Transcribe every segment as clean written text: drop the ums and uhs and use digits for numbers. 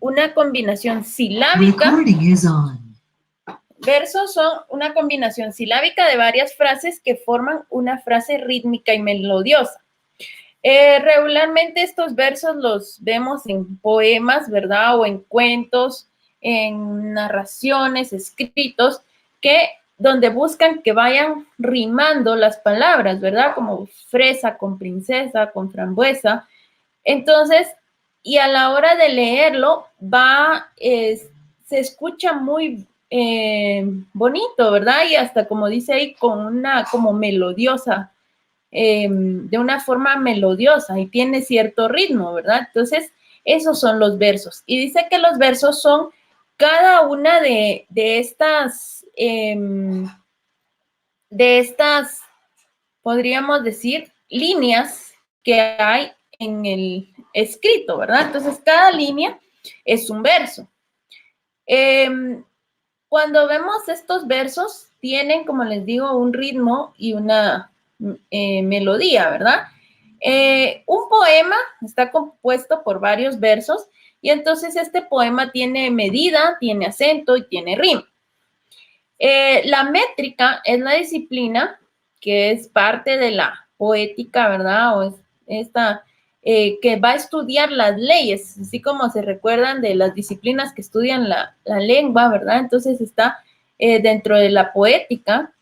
una combinación silábica. Recording is on. Versos son una combinación silábica de varias frases que forman una frase rítmica y melodiosa. Regularmente estos versos los vemos en poemas, ¿verdad? O en cuentos, en narraciones, escritos, donde buscan que vayan rimando las palabras, ¿verdad? Como fresa con princesa, con frambuesa. Entonces, y a la hora de leerlo, se escucha muy bonito, ¿verdad? Y hasta como dice ahí, con una como melodiosa, de una forma melodiosa y tiene cierto ritmo, ¿verdad? Entonces, esos son los versos. Y dice que los versos son cada una de estas, podríamos decir, líneas que hay en el escrito, ¿verdad? Entonces, cada línea es un verso. Cuando vemos estos versos, tienen, como les digo, un ritmo y una melodía, ¿verdad? Un poema está compuesto por varios versos y entonces este poema tiene medida, tiene acento y tiene rima. La métrica es la disciplina que es parte de la poética, ¿verdad? O es esta que va a estudiar las leyes, así como se recuerdan de las disciplinas que estudian la lengua, ¿verdad? Entonces está dentro de la poética,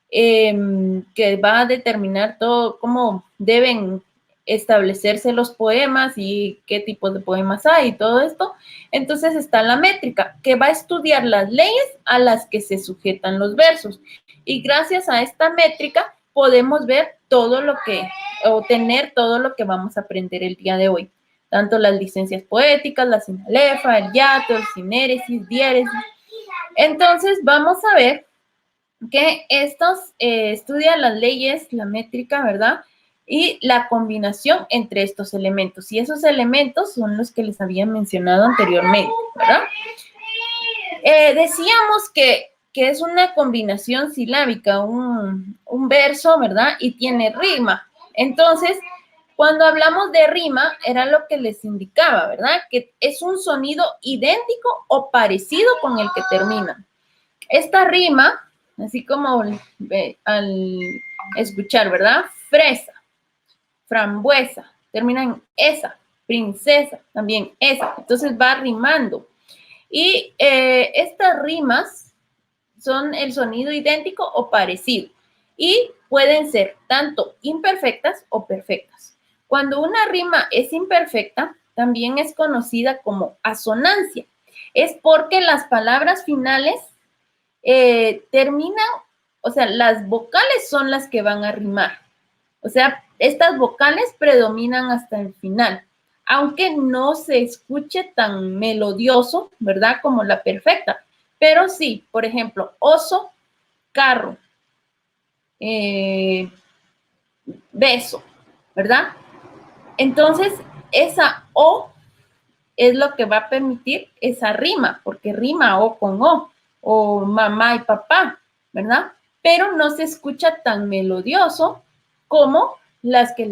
que va a determinar todo, cómo deben establecerse los poemas y qué tipos de poemas hay y todo esto. Entonces está la métrica, que va a estudiar las leyes a las que se sujetan los versos. Y gracias a esta métrica podemos ver todo lo que, o tener todo lo que vamos a aprender el día de hoy. Tanto las licencias poéticas, la sinalefa, el hiato, el sinéresis, diéresis. Entonces vamos a ver que estos estudian las leyes, la métrica, ¿verdad? Y la combinación entre estos elementos. Y esos elementos son los que les había mencionado anteriormente, ¿verdad? Decíamos que es una combinación silábica, un verso, ¿verdad? Y tiene rima. Entonces, cuando hablamos de rima, era lo que les indicaba, ¿verdad? Que es un sonido idéntico o parecido con el que termina. Esta rima, así como al escuchar, ¿verdad? Fresa, frambuesa, termina en esa, princesa, también esa. Entonces va rimando. Y estas rimas son el sonido idéntico o parecido. Y pueden ser tanto imperfectas o perfectas. Cuando una rima es imperfecta, también es conocida como asonancia. Es porque las palabras finales terminan, o sea, las vocales son las que van a rimar. O sea, estas vocales predominan hasta el final, aunque no se escuche tan melodioso, ¿verdad? Como la perfecta. Pero sí, por ejemplo, oso, carro, beso, ¿verdad? Entonces, esa O es lo que va a permitir esa rima, porque rima O con o mamá y papá, ¿verdad? Pero no se escucha tan melodioso como las que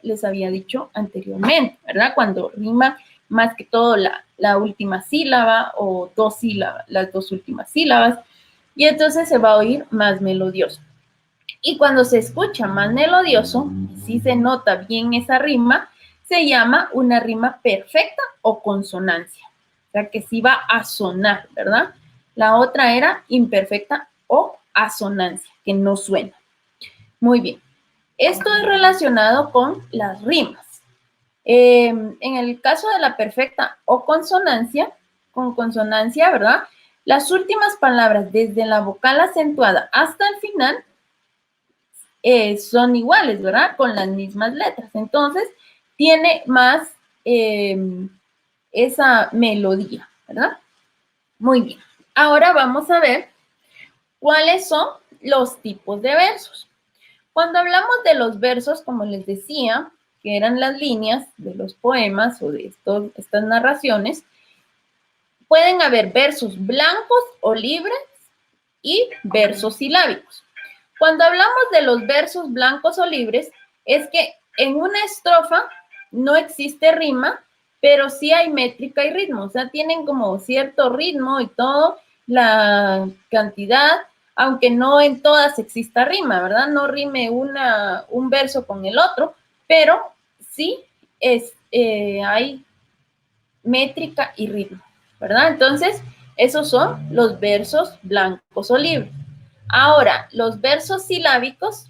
les había dicho anteriormente, ¿verdad? Cuando rima más que todo la última sílaba o dos sílabas, las dos últimas sílabas, y entonces se va a oír más melodioso. Y cuando se escucha más melodioso, si se nota bien esa rima, se llama una rima perfecta o consonancia. O sea, que sí va a sonar, ¿verdad? La otra era imperfecta o asonancia, que no suena. Muy bien. Esto es relacionado con las rimas. En el caso de la perfecta o consonancia, con consonancia, ¿verdad? Las últimas palabras, desde la vocal acentuada hasta el final, son iguales, ¿verdad? Con las mismas letras. Entonces, tiene más esa melodía, ¿verdad? Muy bien. Ahora vamos a ver cuáles son los tipos de versos. Cuando hablamos de los versos, como les decía, que eran las líneas de los poemas o de estas narraciones, pueden haber versos blancos o libres y versos silábicos. Cuando hablamos de los versos blancos o libres, es que en una estrofa no existe rima pero sí hay métrica y ritmo, o sea, tienen como cierto ritmo y todo, la cantidad, aunque no en todas exista rima, ¿verdad? No rime un verso con el otro, pero sí hay métrica y ritmo, ¿verdad? Entonces, esos son los versos blancos o libres. Ahora, los versos silábicos,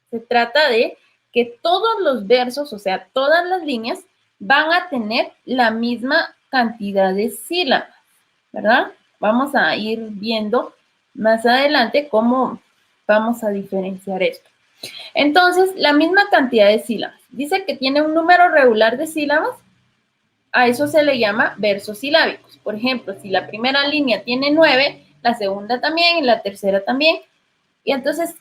se trata de que todos los versos, o sea, todas las líneas, van a tener la misma cantidad de sílabas, ¿verdad? Vamos a ir viendo más adelante cómo vamos a diferenciar esto. Entonces, la misma cantidad de sílabas. Dice que tiene un número regular de sílabas. A eso se le llama versos silábicos. Por ejemplo, si la primera línea tiene 9, la segunda también y la tercera también. Y entonces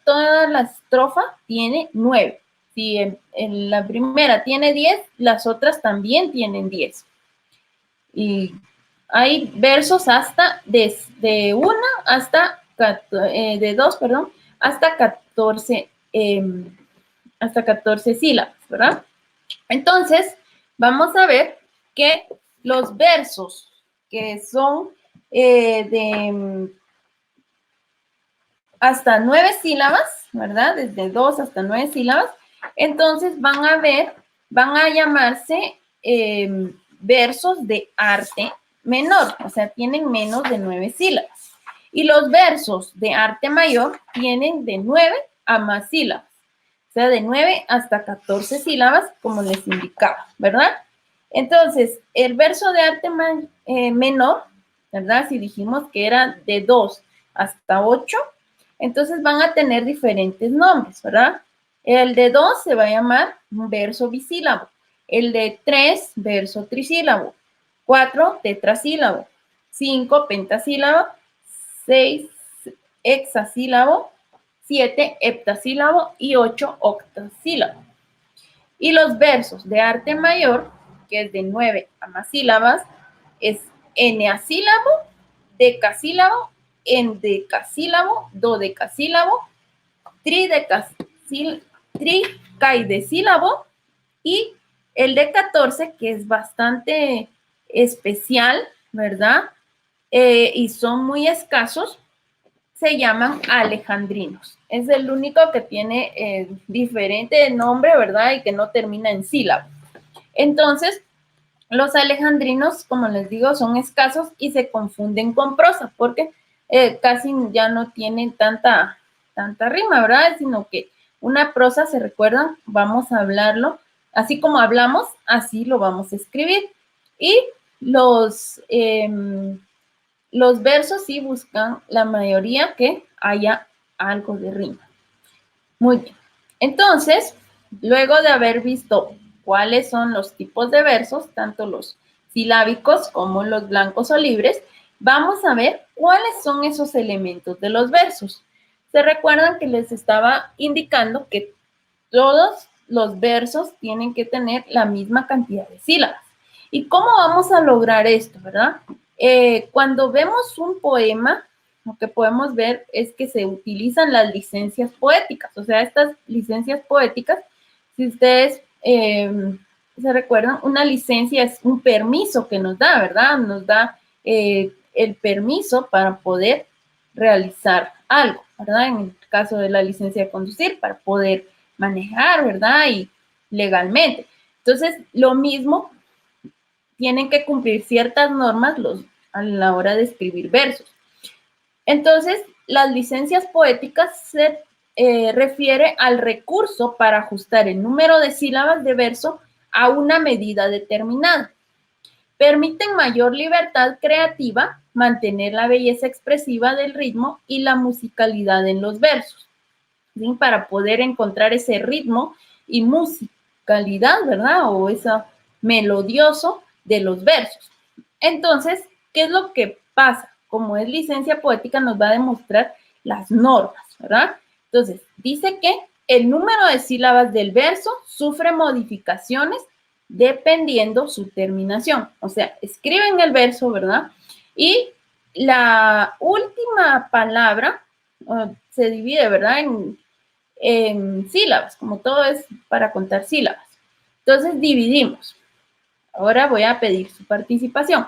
toda la estrofa tiene 9. Si en la primera tiene 10, las otras también tienen 10. Y hay versos hasta de 1 hasta, de 2, perdón, hasta 14, hasta 14 sílabas, ¿verdad? Entonces, vamos a ver que los versos que son de hasta 9 sílabas, ¿verdad? Desde 2 hasta 9 sílabas, entonces van a llamarse versos de arte menor, o sea, tienen menos de 9 sílabas. Y los versos de arte mayor tienen de 9 a más sílabas, o sea, de 9 hasta 14 sílabas, como les indicaba, ¿verdad? Entonces, el verso de arte menor, ¿verdad? Si dijimos que era de 2 hasta 8, entonces van a tener diferentes nombres, ¿verdad? El de 2 se va a llamar verso bisílabo. El de 3, verso trisílabo. 4, tetrasílabo. 5, pentasílabo. 6, hexasílabo. 7, heptasílabo. Y 8, octasílabo. Y los versos de arte mayor, que es de 9 a más sílabas, es eneasílabo, decasílabo, endecasílabo, dodecasílabo, tricaidesílabo y el de 14, que es bastante especial, ¿verdad? Y son muy escasos, se llaman alejandrinos. Es el único que tiene diferente nombre, ¿verdad? Y que no termina en sílaba. Entonces, los alejandrinos, como les digo, son escasos y se confunden con prosa, porque casi ya no tienen tanta rima, ¿verdad? Sino que una prosa, ¿se recuerdan? Vamos a hablarlo. Así como hablamos, así lo vamos a escribir. Y los versos sí buscan la mayoría que haya algo de rima. Muy bien. Entonces, luego de haber visto cuáles son los tipos de versos, tanto los silábicos como los blancos o libres, vamos a ver cuáles son esos elementos de los versos. Se recuerdan que les estaba indicando que todos los versos tienen que tener la misma cantidad de sílabas. ¿Y cómo vamos a lograr esto, verdad? Cuando vemos un poema, lo que podemos ver es que se utilizan las licencias poéticas. O sea, estas licencias poéticas, si ustedes se recuerdan, una licencia es un permiso que nos da, ¿verdad? Nos da el permiso para poder realizar algo, ¿verdad? En el caso de la licencia de conducir, para poder manejar, ¿verdad? Y legalmente. Entonces, lo mismo, tienen que cumplir ciertas normas a la hora de escribir versos. Entonces, las licencias poéticas se refiere al recurso para ajustar el número de sílabas de verso a una medida determinada. Permiten mayor libertad creativa, mantener la belleza expresiva del ritmo y la musicalidad en los versos, ¿sí? Para poder encontrar ese ritmo y musicalidad, ¿verdad? O ese melodioso de los versos. Entonces, ¿qué es lo que pasa? Como es licencia poética, nos va a demostrar las normas, ¿verdad? Entonces, dice que el número de sílabas del verso sufre modificaciones dependiendo su terminación. O sea, escriben el verso, ¿verdad? Y la última palabra se divide, ¿verdad? En sílabas, como todo es para contar sílabas. Entonces, dividimos. Ahora voy a pedir su participación.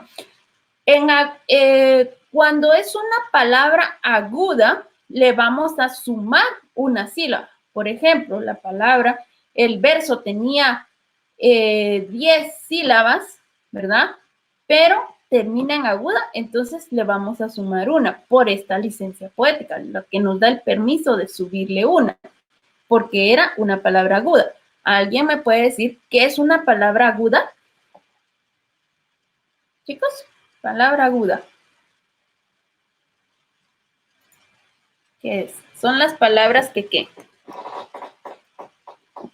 Cuando es una palabra aguda, le vamos a sumar una sílaba. Por ejemplo, el verso tenía 10 sílabas, ¿verdad? Pero termina en aguda, entonces le vamos a sumar una por esta licencia poética, lo que nos da el permiso de subirle una, porque era una palabra aguda. ¿Alguien me puede decir qué es una palabra aguda? Chicos, palabra aguda. ¿Qué es? Son las palabras que ¿qué?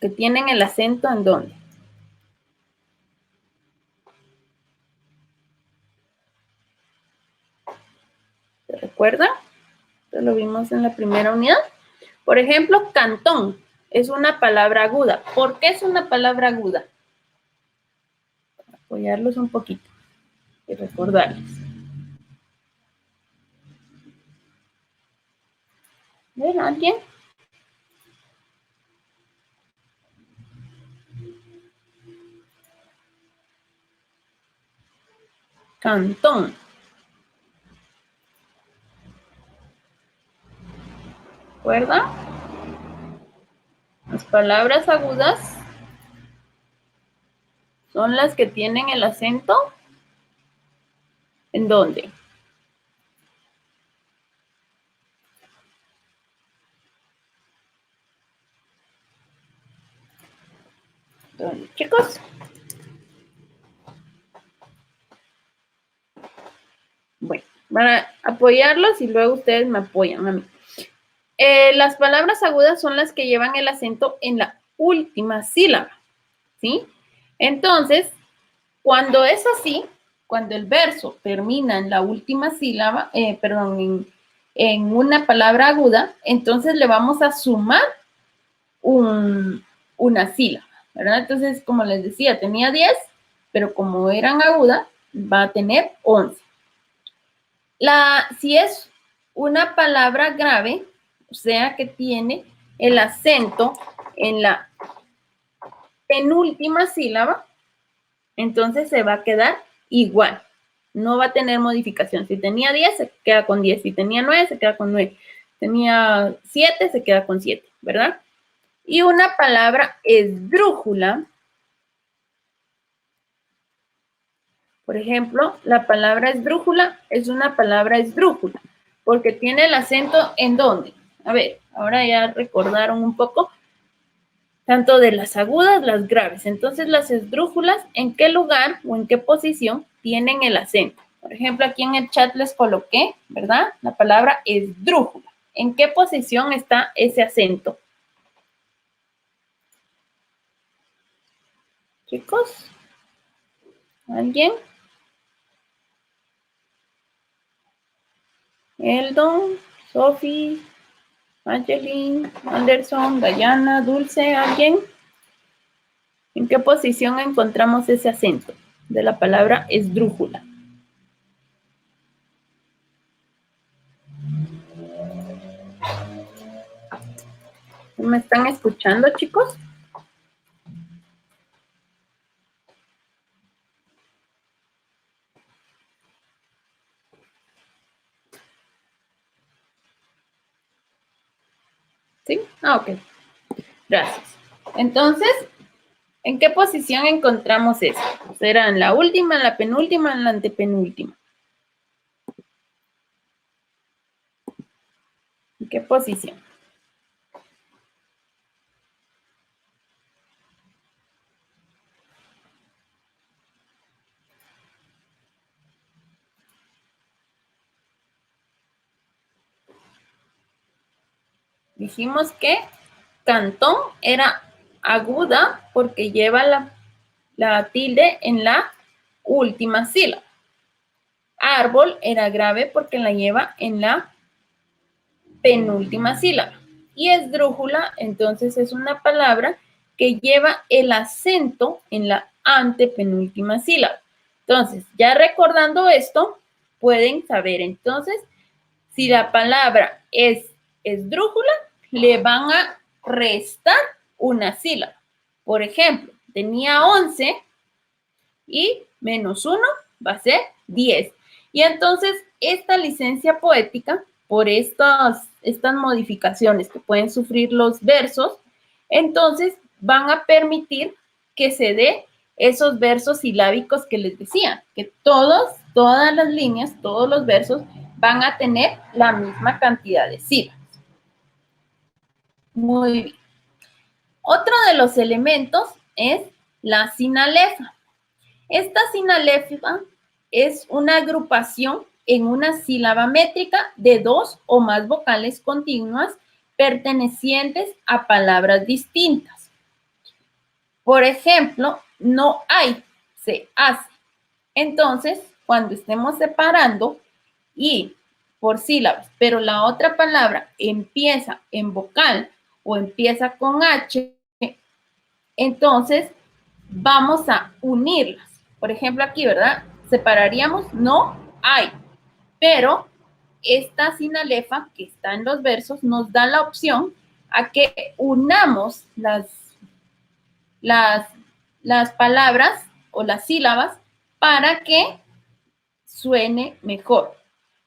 Que tienen el acento en dónde. ¿Se recuerda? Esto lo vimos en la primera unidad. Por ejemplo, cantón es una palabra aguda. ¿Por qué es una palabra aguda? Apoyarlos un poquito y recordarles. ¿Ven alguien? Cantón. ¿Recuerda? Las palabras agudas son las que tienen el acento ¿en dónde? ¿Dónde, chicos? Bueno, para apoyarlos y luego ustedes me apoyan a mí. Las palabras agudas son las que llevan el acento en la última sílaba, ¿sí? Entonces, cuando es así, cuando el verso termina en la última sílaba, en una palabra aguda, entonces le vamos a sumar una sílaba, ¿verdad? Entonces, como les decía, tenía 10, pero como eran agudas, va a tener 11. Si es una palabra grave, o sea que tiene el acento en la penúltima sílaba, entonces se va a quedar igual. No va a tener modificación. Si tenía 10, se queda con 10. Si tenía 9, se queda con 9. Tenía 7, se queda con 7, ¿verdad? Y una palabra esdrújula, por ejemplo, la palabra esdrújula es una palabra esdrújula, porque tiene el acento ¿en dónde? A ver, ahora ya recordaron un poco, tanto de las agudas, las graves. Entonces, las esdrújulas, ¿en qué lugar o en qué posición tienen el acento? Por ejemplo, aquí en el chat les coloqué, ¿verdad? La palabra esdrújula. ¿En qué posición está ese acento? Chicos, ¿alguien? Eldon, Sophie, Angeline, Anderson, Dayana, Dulce, ¿alguien? ¿En qué posición encontramos ese acento de la palabra esdrújula? ¿Me están escuchando, chicos? ¿Sí? Ah, ok. Gracias. Entonces, ¿en qué posición encontramos eso? ¿Será en la última, en la penúltima, en la antepenúltima? ¿En qué posición? Dijimos que cantón era aguda porque lleva la tilde en la última sílaba. Árbol era grave porque la lleva en la penúltima sílaba. Y esdrújula, entonces, es una palabra que lleva el acento en la antepenúltima sílaba. Entonces, ya recordando esto, pueden saber entonces si la palabra es esdrújula, le van a restar una sílaba. Por ejemplo, tenía 11, y menos 1 va a ser 10. Y entonces esta licencia poética, por estas modificaciones que pueden sufrir los versos, entonces van a permitir que se dé esos versos silábicos que les decía, que todas las líneas, todos los versos van a tener la misma cantidad de sílabas. Muy bien. Otro de los elementos es la sinalefa. Esta sinalefa es una agrupación en una sílaba métrica de 2 o más vocales continuas pertenecientes a palabras distintas. Por ejemplo, no hay, se hace. Entonces, cuando estemos separando y por sílabas, pero la otra palabra empieza en vocal o empieza con H, entonces vamos a unirlas. Por ejemplo, aquí, ¿verdad? Separaríamos no hay, pero esta sinalefa que está en los versos nos da la opción a que unamos las palabras o las sílabas para que suene mejor.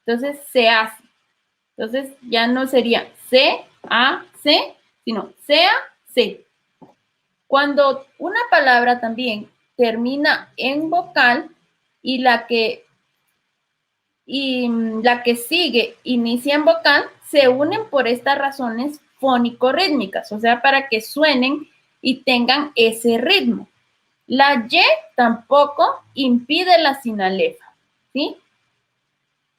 Entonces, se hace. Entonces, ya no sería se, a, se, sino sea, se. Cuando una palabra también termina en vocal y la que sigue inicia en vocal, se unen por estas razones fónico-rítmicas, o sea, para que suenen y tengan ese ritmo. La Y tampoco impide la sinalefa, ¿sí?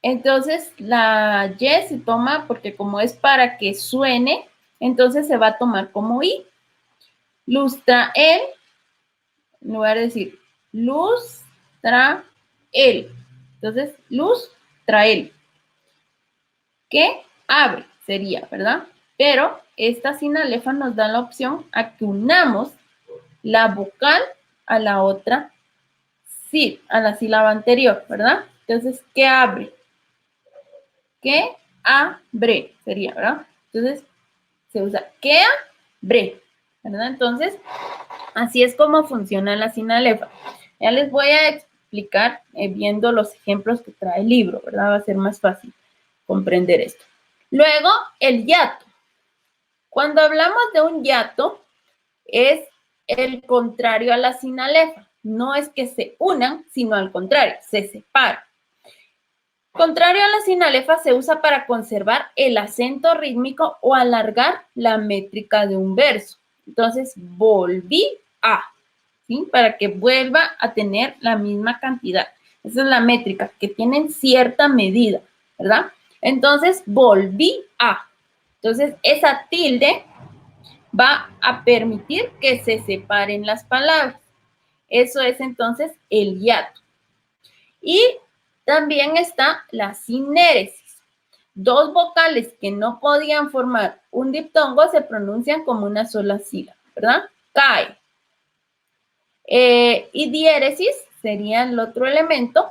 Entonces, la Y se toma, porque como es para que suene, entonces se va a tomar como I. Lustra el, en lugar de decir luz, tra, el. Entonces, luz, tra, el. Que abre sería, ¿verdad? Pero esta sinalefa nos da la opción a que unamos la vocal a la otra, sí, a la sílaba anterior, ¿verdad? Entonces, ¿qué abre? ¿Qué abre? Sería, ¿verdad? Entonces, se usa que abre, ¿verdad? Entonces, así es como funciona la sinalefa. Ya les voy a explicar viendo los ejemplos que trae el libro, ¿verdad? Va a ser más fácil comprender esto. Luego, el hiato. Cuando hablamos de un hiato, es el contrario a la sinalefa. No es que se unan, sino al contrario, se separan. Contrario a la sinalefa, se usa para conservar el acento rítmico o alargar la métrica de un verso. Entonces, volví a, ¿sí? Para que vuelva a tener la misma cantidad. Esa es la métrica, que tienen cierta medida, ¿verdad? Entonces, volví a. Entonces, esa tilde va a permitir que se separen las palabras. Eso es entonces el hiato. Y también está la sinéresis. Dos vocales que no podían formar un diptongo se pronuncian como una sola sílaba, ¿verdad? Cae. Y diéresis sería el otro elemento.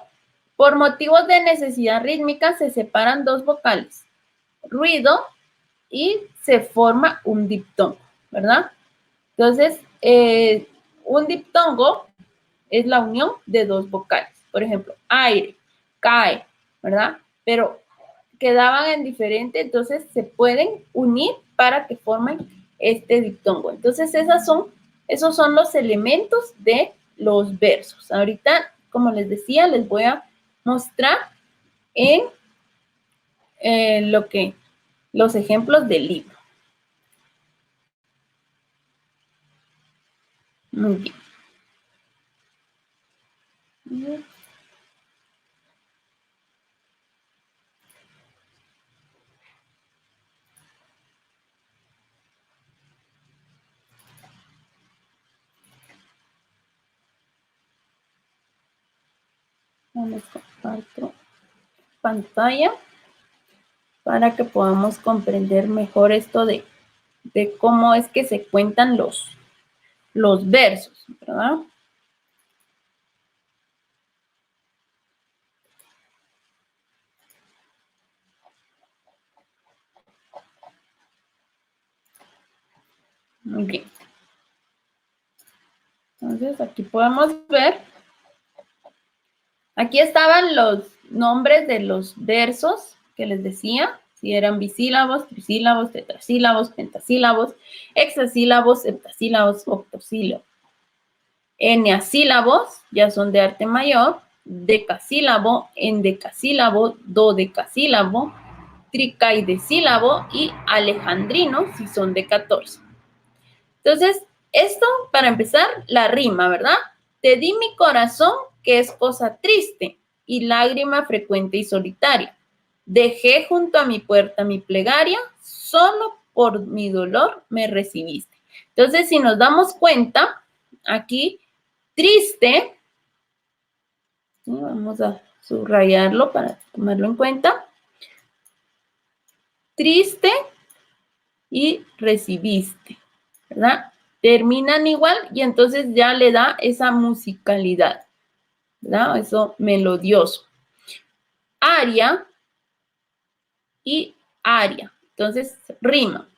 Por motivos de necesidad rítmica se separan dos vocales, ruido, y se forma un diptongo, ¿verdad? Entonces, un diptongo es la unión de dos vocales. Por ejemplo, aire, cae, ¿verdad? Pero quedaban en diferente, entonces se pueden unir para que formen este diptongo. Entonces, esos son los elementos de los versos. Ahorita, como les decía, les voy a mostrar en los ejemplos del libro. Muy bien. Vamos a compartir pantalla para que podamos comprender mejor esto de cómo es que se cuentan los versos, ¿verdad? Muy bien. Entonces, aquí podemos ver Aquí estaban los nombres de los versos que les decía, si eran bisílabos, trisílabos, tetrasílabos, pentasílabos, hexasílabos, heptasílabos, octosílabos. Eneasílabos, ya son de arte mayor, decasílabo, endecasílabo, dodecasílabo, tricaidesílabo y alejandrino, si son de 14. Entonces, esto para empezar, la rima, ¿verdad? Te di mi corazón, que es cosa triste, y lágrima frecuente y solitaria. Dejé junto a mi puerta mi plegaria, solo por mi dolor me recibiste. Entonces, si nos damos cuenta, aquí, triste, vamos a subrayarlo para tomarlo en cuenta. Triste y recibiste, ¿verdad? Terminan igual y entonces ya le da esa musicalidad, ¿verdad? Eso melodioso. Aria y aria. Entonces, rima.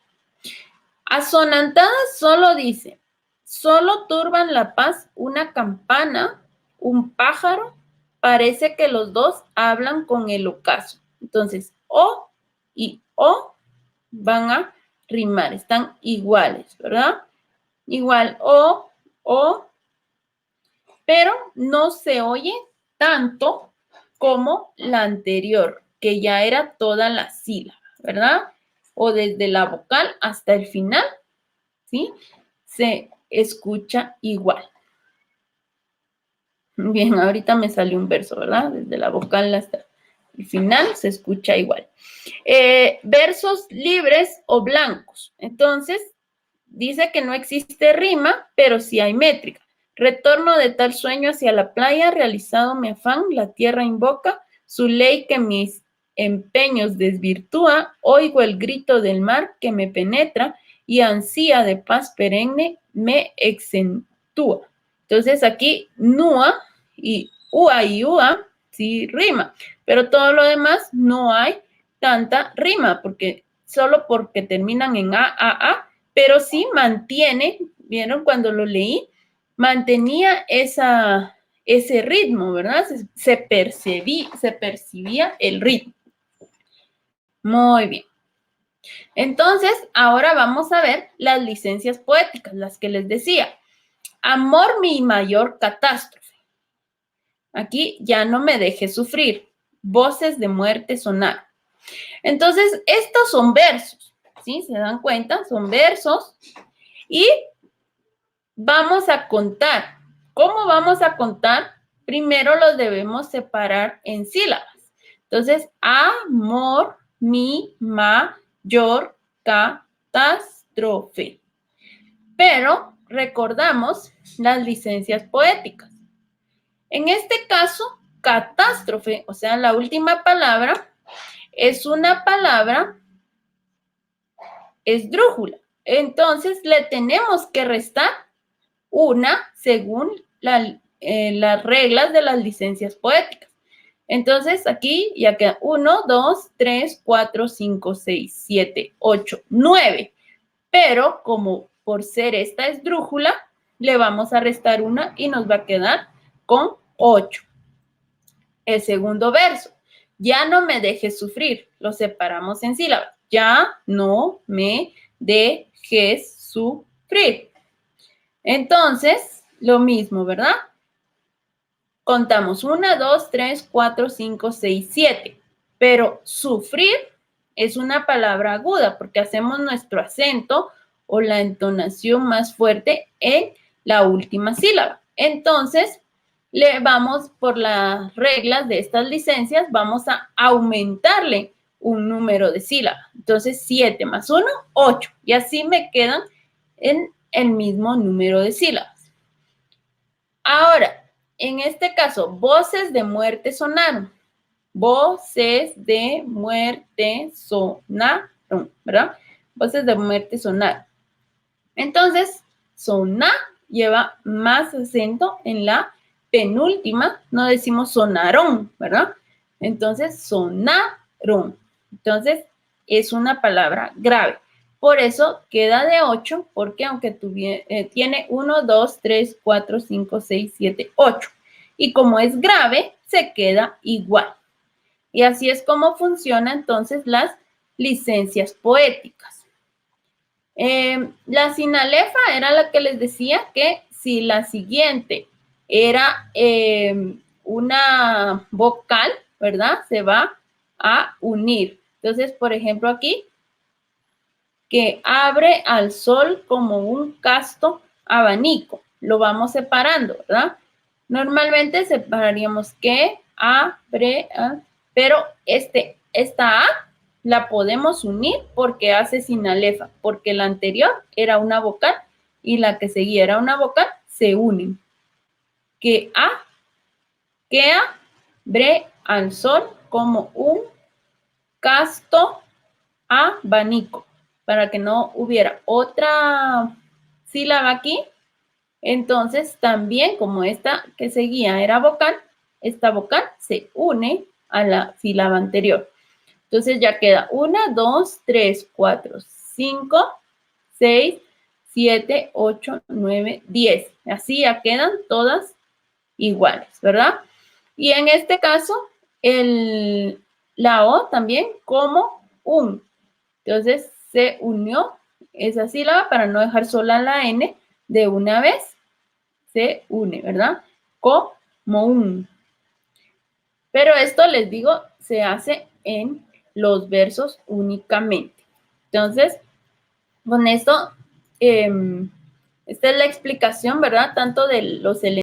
Asonantada solo dice, solo turban la paz una campana, un pájaro, parece que los dos hablan con el ocaso. Entonces, o y o van a rimar, están iguales, ¿verdad? Igual o, pero no se oye tanto como la anterior, que ya era toda la sílaba, ¿verdad? O desde la vocal hasta el final, ¿sí? Se escucha igual. Bien, ahorita me salió un verso, ¿verdad? Desde la vocal hasta el final se escucha igual. Versos libres o blancos. Entonces, dice que no existe rima, pero sí hay métrica. Retorno de tal sueño hacia la playa, realizado mi afán, la tierra invoca, su ley que mis empeños desvirtúa, oigo el grito del mar que me penetra y ansía de paz perenne me exentúa. Entonces aquí nua y ua sí rima, pero todo lo demás no hay tanta rima, porque solo porque terminan en a, pero sí mantiene, ¿vieron cuando lo leí? Mantenía ese ritmo, ¿verdad? Se percibía el ritmo. Muy bien. Entonces, ahora vamos a ver las licencias poéticas, las que les decía. Amor, mi mayor catástrofe. Aquí ya no me deje sufrir. Voces de muerte sonar. Entonces, estos son versos, ¿sí? ¿Se dan cuenta? Son versos. Y vamos a contar. ¿Cómo vamos a contar? Primero los debemos separar en sílabas. Entonces, amor, mi, mayor, catástrofe. Pero recordamos las licencias poéticas. En este caso, catástrofe, o sea, la última palabra, es una palabra esdrújula. Entonces, le tenemos que restar una según las reglas de las licencias poéticas. Entonces, aquí ya queda 1, 2, 3, 4, 5, 6, 7, 8, 9. Pero como por ser esta esdrújula, le vamos a restar una y nos va a quedar con 8. El segundo verso. Ya no me dejes sufrir. Lo separamos en sílabas. Ya no me dejes sufrir. Entonces, lo mismo, ¿verdad? Contamos 1, 2, 3, 4, 5, 6, 7. Pero sufrir es una palabra aguda porque hacemos nuestro acento o la entonación más fuerte en la última sílaba. Entonces, le vamos por las reglas de estas licencias, vamos a aumentarle un número de sílabas. Entonces, 7 más 1, 8. Y así me quedan en el mismo número de sílabas. Ahora, en este caso, voces de muerte sonaron. Voces de muerte sonaron, ¿verdad? Voces de muerte sonaron. Entonces, sonar lleva más acento en la penúltima, no decimos sonaron, ¿verdad? Entonces, sonaron. Entonces, es una palabra grave. Por eso queda de 8, porque aunque tiene 1, 2, 3, 4, 5, 6, 7, 8. Y como es grave, se queda igual. Y así es como funcionan entonces las licencias poéticas. La sinalefa era la que les decía que si la siguiente era una vocal, ¿verdad? Se va a unir. Entonces, por ejemplo, aquí, que abre al sol como un casto abanico. Lo vamos separando, ¿verdad? Normalmente separaríamos que, abre, pero esta A la podemos unir porque hace sinalefa, porque la anterior era una vocal y la que seguía era una vocal, se unen. Que abre al sol como un casto abanico, para que no hubiera otra sílaba aquí. Entonces, también como esta que seguía era vocal, esta vocal se une a la sílaba anterior. Entonces ya queda 1, 2, 3, 4, 5, 6, 7, 8, 9, 10. Así ya quedan todas iguales, ¿verdad? Y en este caso, la O también como un. Entonces se unió esa sílaba para no dejar sola la N de una vez. Se une, ¿verdad? Como un. Pero esto, les digo, se hace en los versos únicamente. Entonces, con esto, esta es la explicación, ¿verdad? Tanto de los elementos